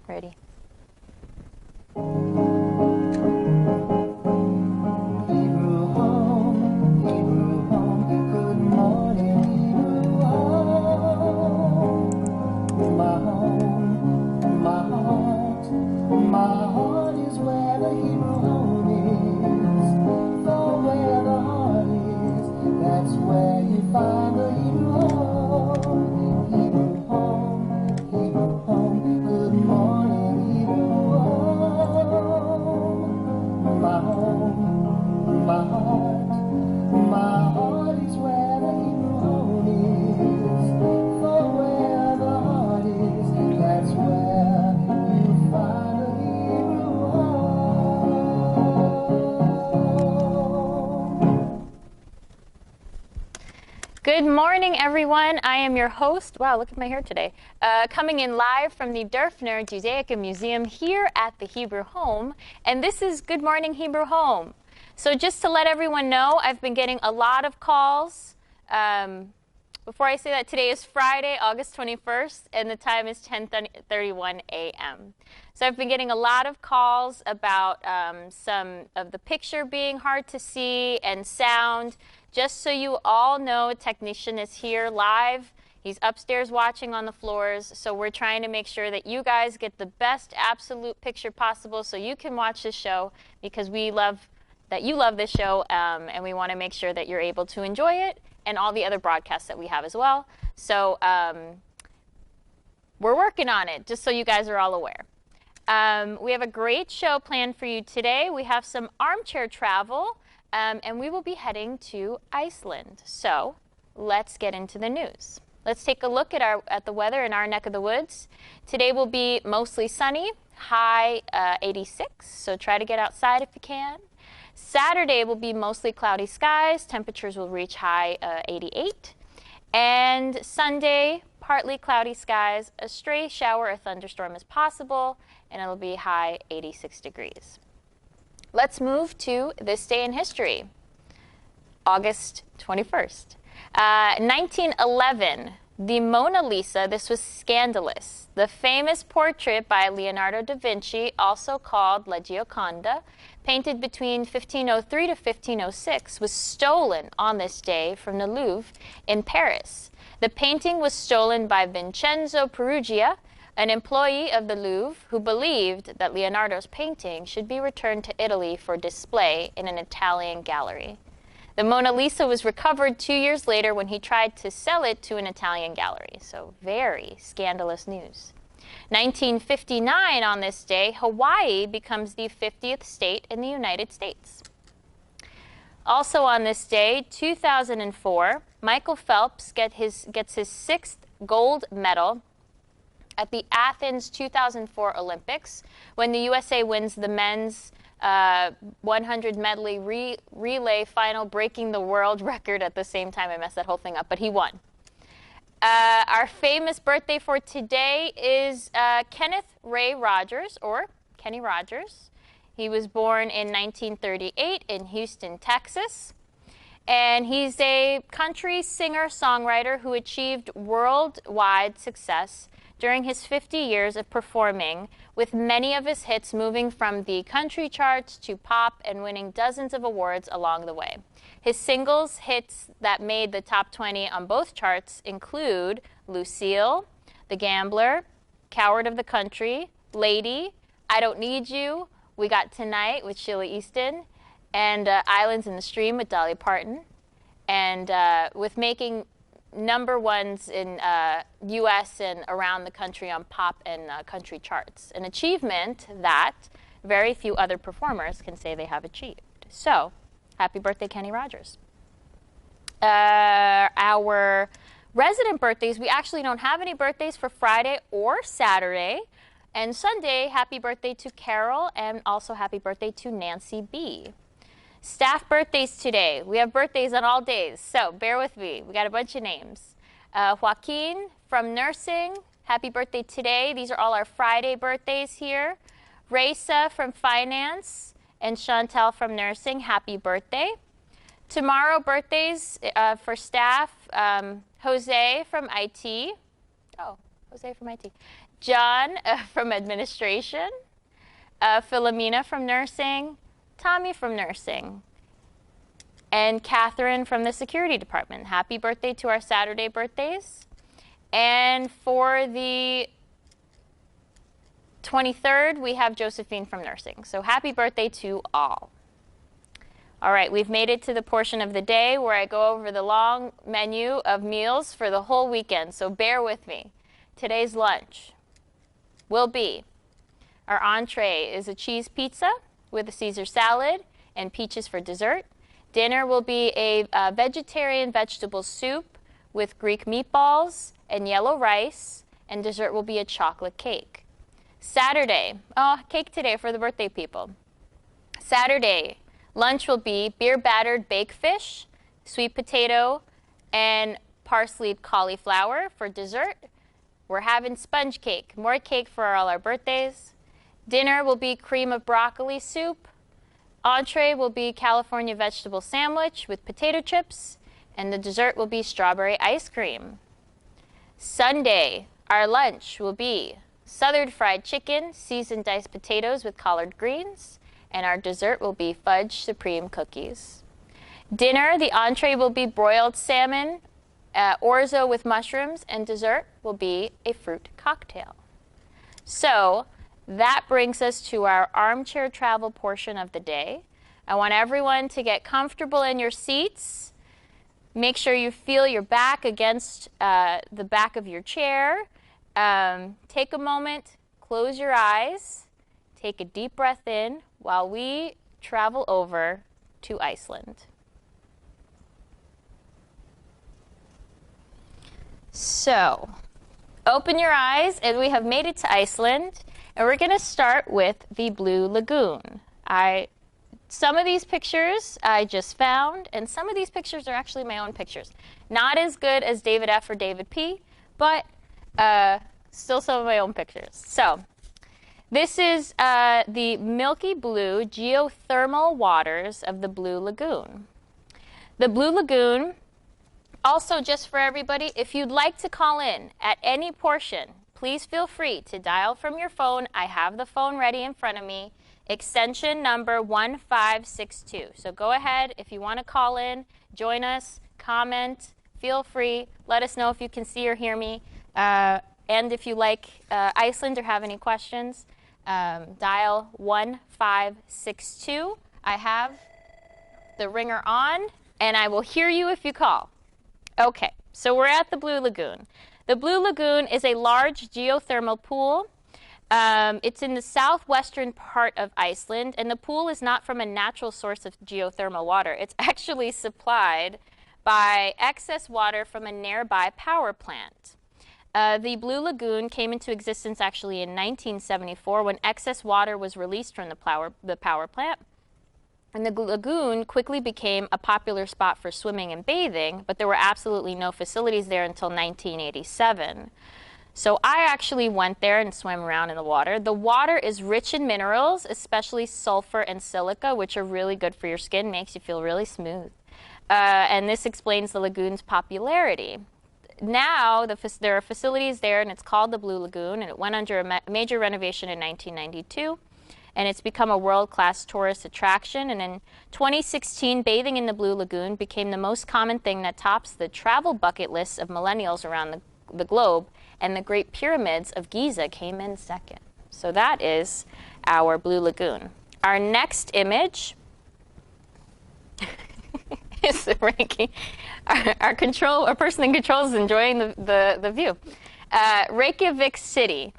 Ready. Good morning, everyone. I am your host. Wow, look at my hair today. Coming in live from the Dörfner Judaica Museum here at the Hebrew Home. And this is Good Morning Hebrew Home. So just to let everyone know, I've been getting a lot of calls. Before I say that, today is Friday, August 21st, and the time is 10:31 a.m. So I've been getting a lot of calls about some of the picture being hard to see and sound. Just so you all know, a technician is here live. He's upstairs watching on the floors. So we're trying to make sure that you guys get the best absolute picture possible so you can watch this show, because we love that you love this show, and we want to make sure that you're able to enjoy it and all the other broadcasts that we have as well. So we're working on it, just so you guys are all aware. We have a great show planned for you today. We have some armchair travel. And we will be heading to Iceland. So let's get into the news. Let's take a look at the weather in our neck of the woods. Today will be mostly sunny, high 86, so try to get outside if you can. Saturday will be mostly cloudy skies. Temperatures will reach high 88. And Sunday, partly cloudy skies. A stray shower or thunderstorm is possible, and it'll be high 86 degrees. Let's move to this day in history, August 21st. 1911, the Mona Lisa, this was scandalous. The famous portrait by Leonardo da Vinci, also called La Gioconda, painted between 1503 to 1506, was stolen on this day from the Louvre in Paris. The painting was stolen by Vincenzo Peruggia, an employee of the Louvre who believed that Leonardo's painting should be returned to Italy for display in an Italian gallery. The Mona Lisa was recovered 2 years later when he tried to sell it to an Italian gallery. So very scandalous news. 1959, on this day, Hawaii becomes the 50th state in the United States. Also on this day, 2004, Michael Phelps gets his 6th gold medal at the Athens 2004 Olympics, when the USA wins the men's 100 medley relay final, breaking the world record at the same time. I messed that whole thing up, but he won. Our famous birthday for today is Kenneth Ray Rogers, or Kenny Rogers. He was born in 1938 in Houston, Texas. And he's a country singer-songwriter who achieved worldwide success during his 50 years of performing, with many of his hits moving from the country charts to pop and winning dozens of awards along the way. His singles hits that made the top 20 on both charts include Lucille, The Gambler, Coward of the Country, Lady, I Don't Need You, We Got Tonight with Sheila Easton, and Islands in the Stream with Dolly Parton. And with making number ones in U.S. and around the country on pop and country charts, an achievement that very few other performers can say they have achieved. So, happy birthday, Kenny Rogers. Our resident birthdays, we actually don't have any birthdays for Friday or Saturday. And Sunday, happy birthday to Carol, and also happy birthday to Nancy B. Staff birthdays today. We have birthdays on all days, so bear with me. We got a bunch of names. Joaquin from nursing, happy birthday today. These are all our Friday birthdays here. Raisa from finance and Chantel from nursing, happy birthday. Tomorrow, birthdays for staff, Jose from IT. Oh, Jose from IT. John from administration, Philomena from nursing, Tommy from nursing, and Catherine from the security department. Happy birthday to our Saturday birthdays. And for the 23rd, we have Josephine from nursing. So happy birthday to all. All right, we've made it to the portion of the day where I go over the long menu of meals for the whole weekend, so bear with me. Today's lunch will be, our entree is a cheese pizza with a Caesar salad and peaches for dessert. Dinner will be a vegetarian vegetable soup with Greek meatballs and yellow rice, and dessert will be a chocolate cake. Saturday, cake today for the birthday people. Saturday, lunch will be beer-battered baked fish, sweet potato, and parsleyed cauliflower. For dessert, we're having sponge cake, more cake for all our birthdays. Dinner will be cream of broccoli soup. Entree will be California vegetable sandwich with potato chips, and the dessert will be strawberry ice cream. Sunday, our lunch will be Southern fried chicken, seasoned diced potatoes with collard greens, and our dessert will be fudge supreme cookies. Dinner, the entree will be broiled salmon, orzo with mushrooms, and dessert will be a fruit cocktail. So that brings us to our armchair travel portion of the day. I want everyone to get comfortable in your seats. Make sure you feel your back against the back of your chair. Take a moment, close your eyes, take a deep breath in while we travel over to Iceland. So, open your eyes, and we have made it to Iceland, and we're going to start with the Blue Lagoon. Some of these pictures I just found, and some of these pictures are actually my own pictures. Not as good as David F. or David P., but still some of my own pictures. So, this is the milky blue geothermal waters of the Blue Lagoon. The Blue Lagoon, also just for everybody, if you'd like to call in at any portion, please feel free to dial from your phone. I have the phone ready in front of me, extension number 1562. So go ahead, if you want to call in, join us, comment, feel free, let us know if you can see or hear me. And if you like Iceland or have any questions, dial 1562. I have the ringer on, and I will hear you if you call. Okay, so we're at the Blue Lagoon. The Blue Lagoon is a large geothermal pool. It's in the southwestern part of Iceland, and the pool is not from a natural source of geothermal water. It's actually supplied by excess water from a nearby power plant. The Blue Lagoon came into existence actually in 1974 when excess water was released from the power plant. And the lagoon quickly became a popular spot for swimming and bathing, but there were absolutely no facilities there until 1987. So I actually went there and swam around in the water. The water is rich in minerals, especially sulfur and silica, which are really good for your skin, makes you feel really smooth. And this explains the lagoon's popularity. Now there are facilities there, and it's called the Blue Lagoon, and it went under a major renovation in 1992. And it's become a world-class tourist attraction. And in 2016, bathing in the Blue Lagoon became the most common thing that tops the travel bucket lists of millennials around the globe, and the Great Pyramids of Giza came in second. So that is our Blue Lagoon. Our next image is the ranking. Our person in control is enjoying the view. Reykjavik City.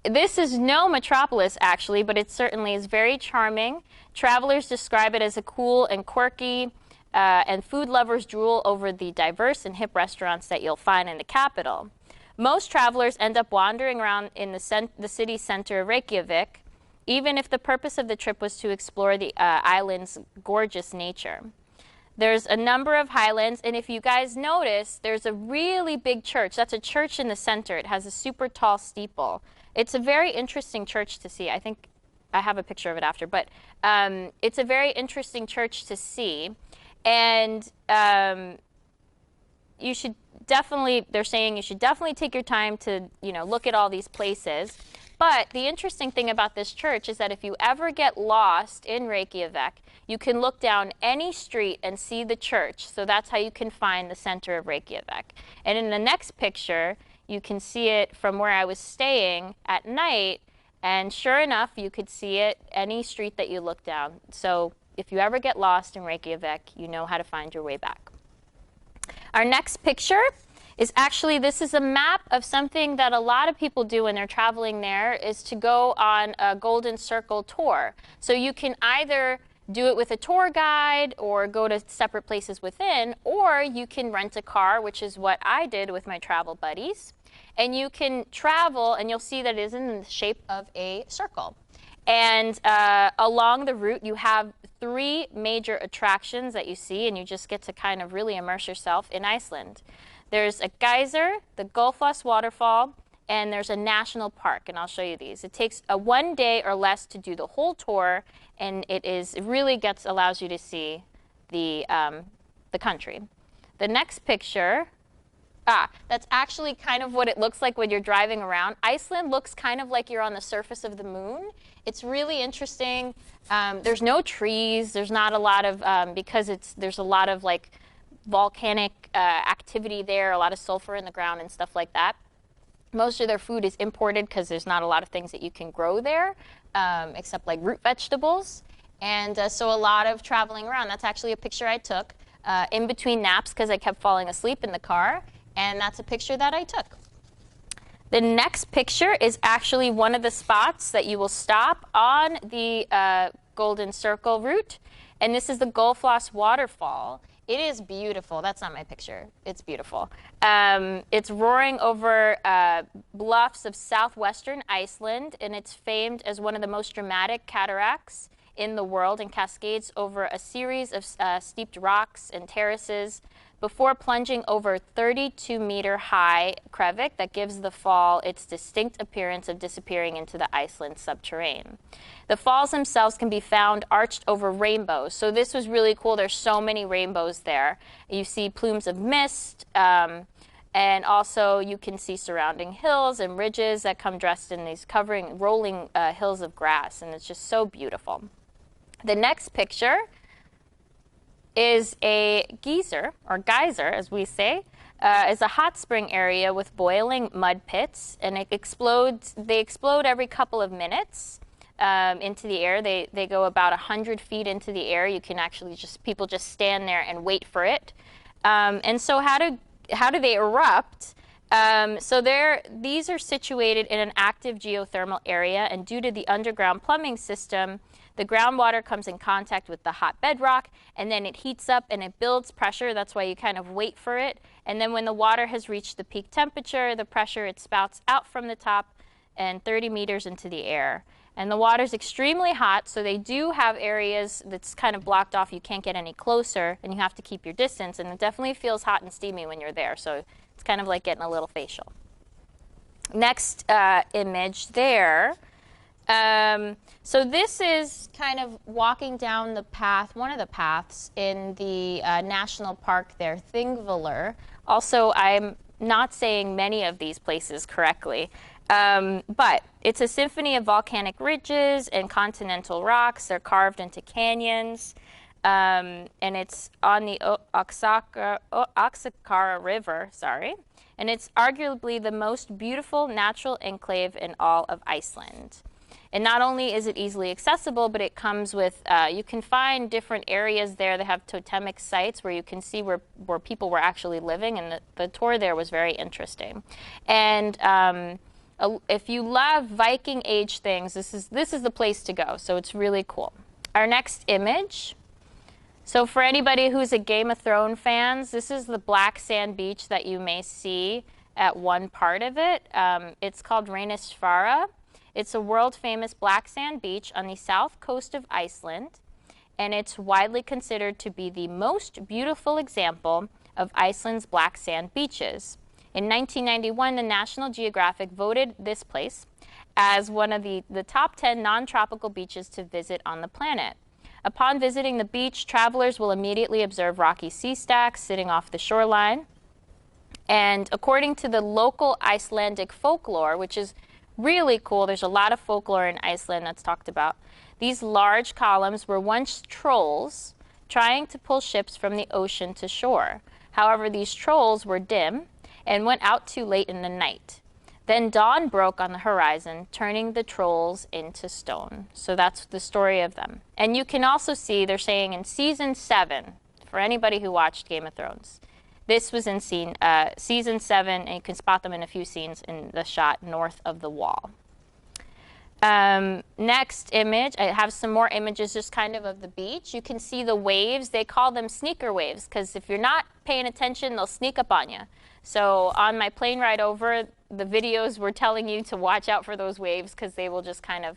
This is no metropolis, actually, but it certainly is very charming. Travelers describe it as a cool and quirky, and food lovers drool over the diverse and hip restaurants that you'll find in the capital. Most travelers end up wandering around in the city center of Reykjavik, even if the purpose of the trip was to explore the island's gorgeous nature. There's a number of highlands, and if you guys notice, there's a really big church. That's a church in the center. It has a super tall steeple. It's a very interesting church to see. I think I have a picture of it after, but it's a very interesting church to see. And you should definitely, they're saying you should definitely take your time to, look at all these places. But the interesting thing about this church is that if you ever get lost in Reykjavik, you can look down any street and see the church. So that's how you can find the center of Reykjavik. And in the next picture, you can see it from where I was staying at night. And sure enough, you could see it any street that you look down. So if you ever get lost in Reykjavik, you know how to find your way back. Our next picture is actually, this is a map of something that a lot of people do when they're traveling there, is to go on a Golden Circle tour. So you can either do it with a tour guide or go to separate places within, or you can rent a car, which is what I did with my travel buddies. And you can travel, and you'll see that it is in the shape of a circle. And along the route, you have 3 major attractions that you see, and you just get to kind of really immerse yourself in Iceland. There's a geyser, the Gullfoss waterfall, and there's a national park, and I'll show you these. It takes 1 day or less to do the whole tour, and it really allows you to see the country. The next picture, that's actually kind of what it looks like when you're driving around. Iceland looks kind of like you're on the surface of the moon. It's really interesting. There's no trees. There's not a lot of, because there's a lot of like volcanic activity there, a lot of sulfur in the ground and stuff like that. Most of their food is imported because there's not a lot of things that you can grow there, except like root vegetables. And so a lot of traveling around. That's actually a picture I took in between naps because I kept falling asleep in the car. And that's a picture that I took. The next picture is actually one of the spots that you will stop on the Golden Circle route. And this is the Gullfoss waterfall. It is beautiful. That's not my picture. It's beautiful. It's roaring over bluffs of southwestern Iceland, and it's famed as one of the most dramatic cataracts in the world, and cascades over a series of steeped rocks and terraces before plunging over 32-meter-high crevice that gives the fall its distinct appearance of disappearing into the Iceland subterranean. The falls themselves can be found arched over rainbows. So this was really cool. There's so many rainbows there. You see plumes of mist, and also you can see surrounding hills and ridges that come dressed in these rolling hills of grass, and it's just so beautiful. The next picture is a geyser, or geyser as we say, is a hot spring area with boiling mud pits, and they explode every couple of minutes into the air. They go about 100 feet into the air. You can actually people just stand there and wait for it. And so how do they erupt? These are situated in an active geothermal area, and due to the underground plumbing system, the groundwater comes in contact with the hot bedrock, and then it heats up and it builds pressure. That's why you kind of wait for it. And then when the water has reached the peak temperature, the pressure, it spouts out from the top and 30 meters into the air. And the water's extremely hot, so they do have areas that's kind of blocked off. You can't get any closer, and you have to keep your distance. And it definitely feels hot and steamy when you're there, so it's kind of like getting a little facial. Next image there. So this is kind of walking down the path, one of the paths in the national park there, Thingvellir. Also, I'm not saying many of these places correctly, but it's a symphony of volcanic ridges and continental rocks. They're carved into canyons, and it's on the Oxacara River, and it's arguably the most beautiful natural enclave in all of Iceland. And not only is it easily accessible, but it comes with, you can find different areas there that have totemic sites where you can see where people were actually living, and the tour there was very interesting. And if you love Viking age things, this is the place to go, so it's really cool. Our next image. So for anybody who's a Game of Thrones fans, this is the black sand beach that you may see at one part of it. It's called Reynisfjara. It's a world-famous black sand beach on the south coast of Iceland, and it's widely considered to be the most beautiful example of Iceland's black sand beaches. In 1991, the National Geographic voted this place as one of the top 10 non-tropical beaches to visit on the planet. Upon visiting the beach, travelers will immediately observe rocky sea stacks sitting off the shoreline, And according to the local Icelandic folklore, which is really cool, there's a lot of folklore in Iceland that's talked about. These large columns were once trolls trying to pull ships from the ocean to shore. However, these trolls were dim and went out too late in the night. Then dawn broke on the horizon, turning the trolls into stone. So that's the story of them. And you can also see, they're saying in season 7, for anybody who watched Game of Thrones, this was in season 7, and you can spot them in a few scenes in the shot north of the wall. Next image, I have some more images just kind of the beach. You can see the waves. They call them sneaker waves because if you're not paying attention, they'll sneak up on you. So on my plane ride over, the videos were telling you to watch out for those waves because they will just kind of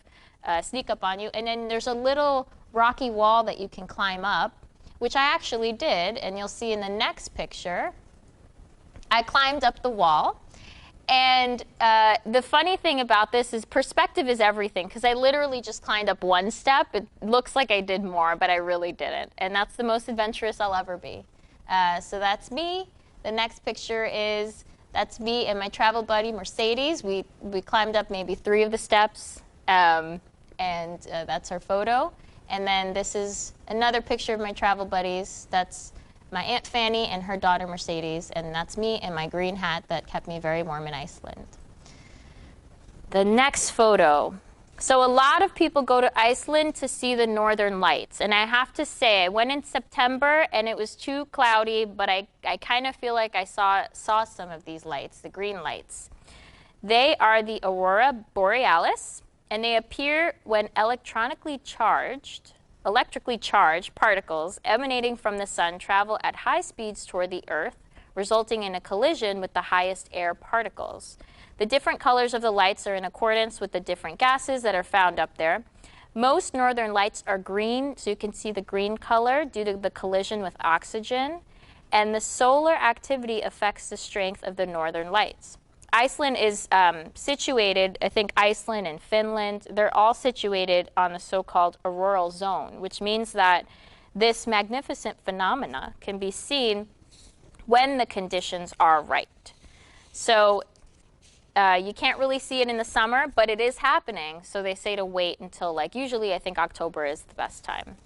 sneak up on you. And then there's a little rocky wall that you can climb up, which I actually did, and you'll see in the next picture. I climbed up the wall. And the funny thing about this is perspective is everything, because I literally just climbed up one step. It looks like I did more, but I really didn't. And that's the most adventurous I'll ever be. So that's me. The next picture that's me and my travel buddy, Mercedes. We climbed up maybe 3 of the steps, and that's our photo. And then this is another picture of my travel buddies. That's my Aunt Fanny and her daughter Mercedes, and that's me in my green hat that kept me very warm in Iceland. The next photo. So a lot of people go to Iceland to see the northern lights, and I have to say, I went in September and it was too cloudy, but I kind of feel like I saw some of these lights, the green lights. They are the aurora borealis, and they appear when electrically charged particles emanating from the sun travel at high speeds toward the Earth, resulting in a collision with the highest air particles. The different colors of the lights are in accordance with the different gases that are found up there. Most northern lights are green, so you can see the green color due to the collision with oxygen, and the solar activity affects the strength of the northern lights. Iceland is situated, I think Iceland and Finland, they're all situated on the so-called auroral zone, which means that this magnificent phenomena can be seen when the conditions are right. So you can't really see it in the summer, but it is happening. So they say to wait until, like, usually I think October is the best time.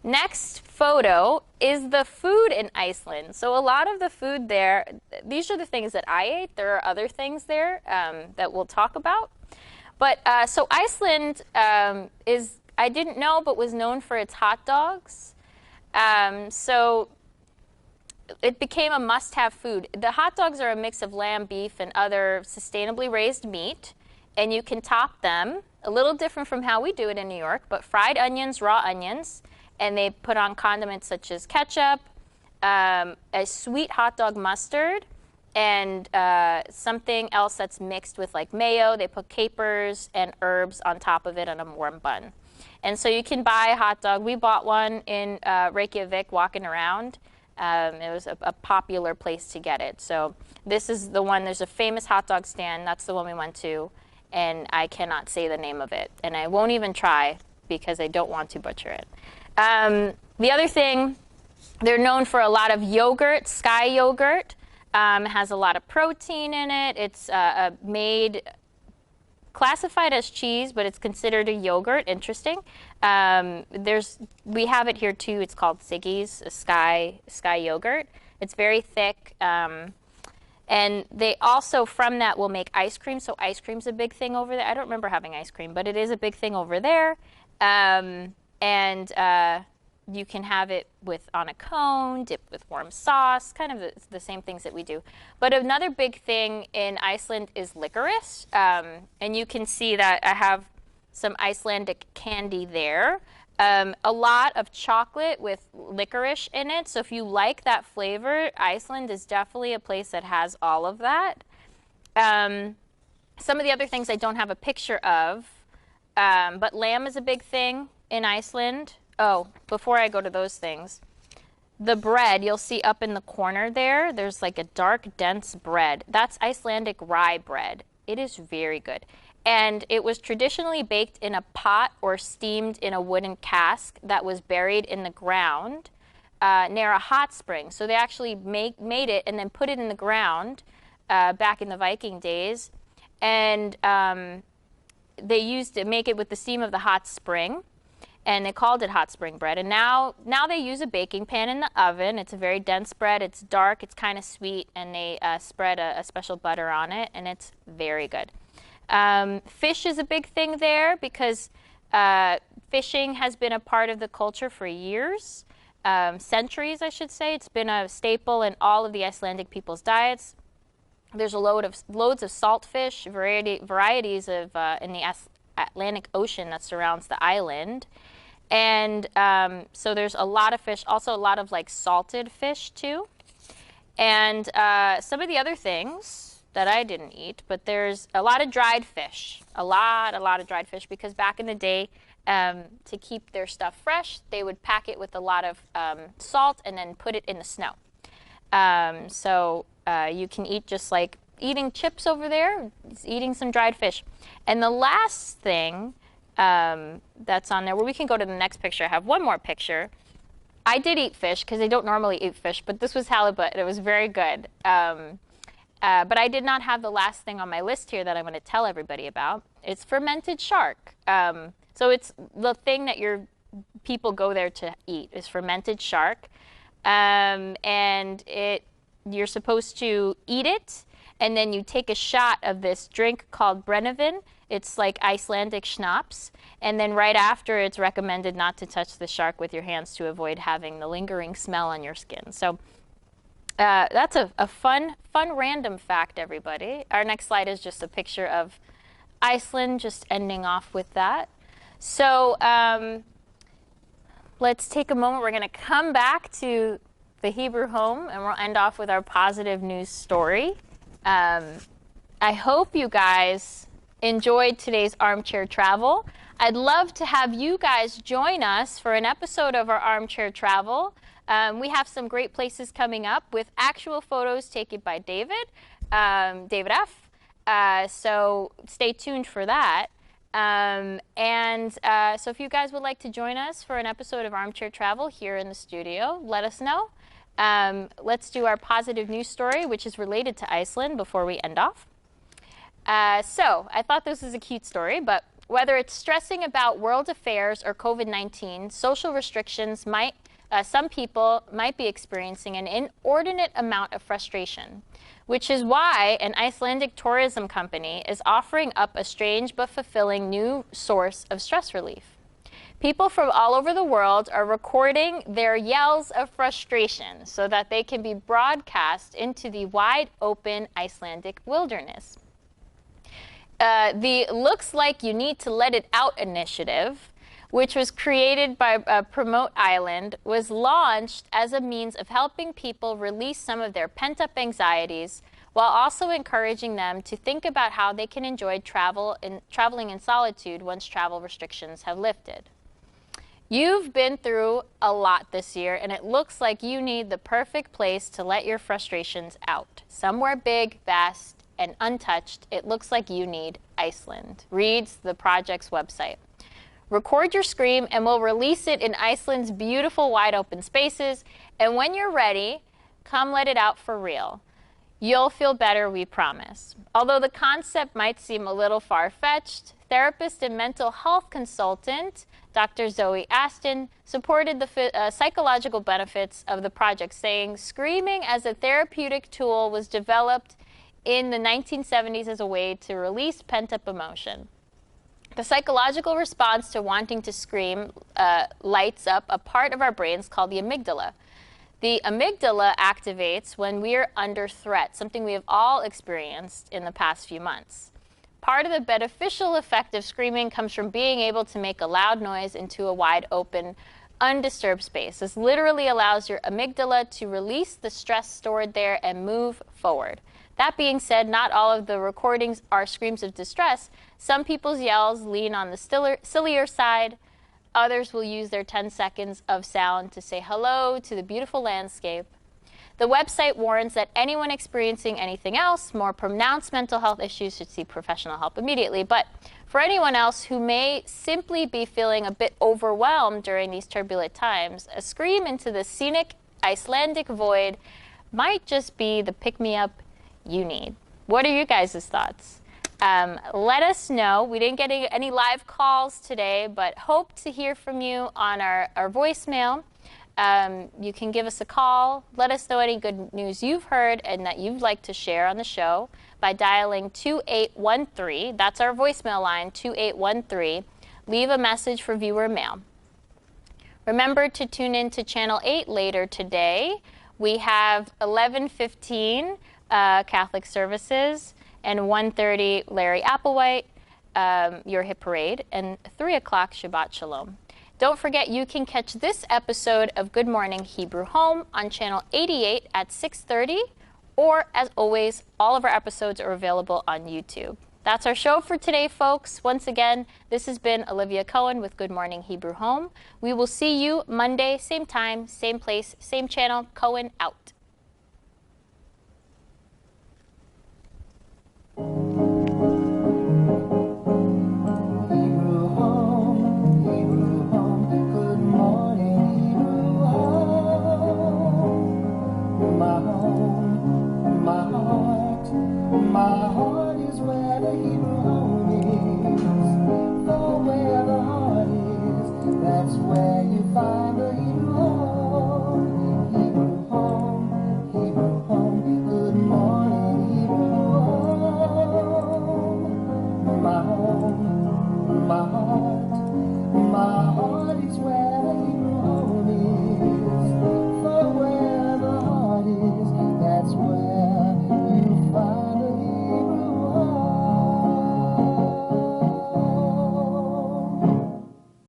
Next photo is the food in Iceland. So a lot of the food there, these are the things that I ate. There are other things there that we'll talk about. But so Iceland is, I didn't know, but was known for its hot dogs. So it became a must-have food. The hot dogs are a mix of lamb, beef, and other sustainably raised meat. And you can top them, a little different from how we do it in New York, but fried onions, raw onions. And they put on condiments such as ketchup, a sweet hot dog mustard, and something else that's mixed with like mayo. They put capers and herbs on top of it on a warm bun. And so you can buy a hot dog. We bought one in Reykjavik walking around. It was a popular place to get it. So this is the one, there's a famous hot dog stand. That's the one we went to. And I cannot say the name of it. And I won't even try because I don't want to butcher it. The other thing, they're known for a lot of yogurt. Sky yogurt has a lot of protein in it. It's classified as cheese, but it's considered a yogurt. Interesting. We have it here too. It's called Siggy's, a sky yogurt. It's very thick. And they also, from that, will make ice cream. So ice cream's a big thing over there. I don't remember having ice cream, but it is a big thing over there. And you can have it on a cone, dipped with warm sauce, kind of the same things that we do. But another big thing in Iceland is licorice. And you can see that I have some Icelandic candy there. A lot of chocolate with licorice in it. So if you like that flavor, Iceland is definitely a place that has all of that. Some of the other things I don't have a picture of, but lamb is a big thing in Iceland. Oh, before I go to those things, the bread you'll see up in the corner there's like a dark, dense bread. That's Icelandic rye bread. It is very good. And it was traditionally baked in a pot or steamed in a wooden cask that was buried in the ground near a hot spring. So they actually made it and then put it in the ground back in the Viking days. And they used to make it with the steam of the hot spring. And they called it hot spring bread. And now they use a baking pan in the oven. It's a very dense bread. It's dark. It's kind of sweet. And they spread a special butter on it. And it's very good. Fish is a big thing there because fishing has been a part of the culture for years. Centuries, I should say. It's been a staple in all of the Icelandic people's diets. There's loads of salt fish, varieties of in the Atlantic Ocean that surrounds the island. And so there's a lot of fish, also a lot of like salted fish too. And some of the other things that I didn't eat, but there's a lot of dried fish, a lot of dried fish, because back in the day, to keep their stuff fresh, they would pack it with a lot of salt and then put it in the snow. So you can eat just like eating chips over there, eating some dried fish. And the last thing that's on there, well, we can go to the next picture. I have one more picture. I did eat fish because I don't normally eat fish, but this was halibut. It was very good. But I did not have the last thing on my list here that I'm going to tell everybody about. It's fermented shark. So it's the thing that people go there to eat is fermented shark. And you're supposed to eat it, and then you take a shot of this drink called brennivin. It's like Icelandic schnapps. And then right after, it's recommended not to touch the shark with your hands to avoid having the lingering smell on your skin. So that's a fun random fact, everybody. Our next slide is just a picture of Iceland, just ending off with that. So let's take a moment. We're going to come back to the Hebrew home, and we'll end off with our positive news story. I hope you guys enjoyed today's armchair travel. I'd love to have you guys join us for an episode of our armchair travel. We have some great places coming up with actual photos taken by David F. So stay tuned for that. So if you guys would like to join us for an episode of Armchair Travel here in the studio, let us know. Let's do our positive news story, which is related to Iceland, before we end off. So I thought this was a cute story, but whether it's stressing about world affairs or COVID-19, social restrictions some people might be experiencing an inordinate amount of frustration, which is why an Icelandic tourism company is offering up a strange but fulfilling new source of stress relief. People from all over the world are recording their yells of frustration so that they can be broadcast into the wide open Icelandic wilderness. The Looks Like You Need to Let It Out initiative, which was created by Promote Island, was launched as a means of helping people release some of their pent-up anxieties while also encouraging them to think about how they can enjoy traveling in solitude once travel restrictions have lifted. You've been through a lot this year, and it looks like you need the perfect place to let your frustrations out. Somewhere big, vast, and untouched, it looks like you need Iceland, reads the project's website. Record your scream, and we'll release it in Iceland's beautiful wide open spaces. And when you're ready, come let it out for real. You'll feel better, we promise. Although the concept might seem a little far-fetched, therapist and mental health consultant Dr. Zoe Aston supported the psychological benefits of the project, saying screaming as a therapeutic tool was developed in the 1970s as a way to release pent-up emotion. The psychological response to wanting to scream lights up a part of our brains called the amygdala. The amygdala activates when we're under threat, something we have all experienced in the past few months. Part of the beneficial effect of screaming comes from being able to make a loud noise into a wide open, undisturbed space. This literally allows your amygdala to release the stress stored there and move forward. That being said, not all of the recordings are screams of distress. Some people's yells lean on the sillier side. Others will use their 10 seconds of sound to say hello to the beautiful landscape. The website warns that anyone experiencing anything else, more pronounced mental health issues, should seek professional help immediately. But for anyone else who may simply be feeling a bit overwhelmed during these turbulent times, a scream into the scenic Icelandic void might just be the pick-me-up you need. What are you guys' thoughts? Let us know. We didn't get any live calls today, but hope to hear from you on our voicemail. You can give us a call. Let us know any good news you've heard and that you'd like to share on the show by dialing 2813. That's our voicemail line, 2813. Leave a message for viewer mail. Remember to tune in to Channel 8 later today. We have 11:15 Catholic services and 1:30 Larry Applewhite, Your Hit Parade, and 3 o'clock Shabbat Shalom. Don't forget you can catch this episode of Good Morning Hebrew Home on Channel 88 at 6:30, or as always, all of our episodes are available on YouTube. That's our show for today, folks. Once again, this has been Olivia Cohen with Good Morning Hebrew Home. We will see you Monday, same time, same place, same channel. Cohen out. My heart is where the Hebrew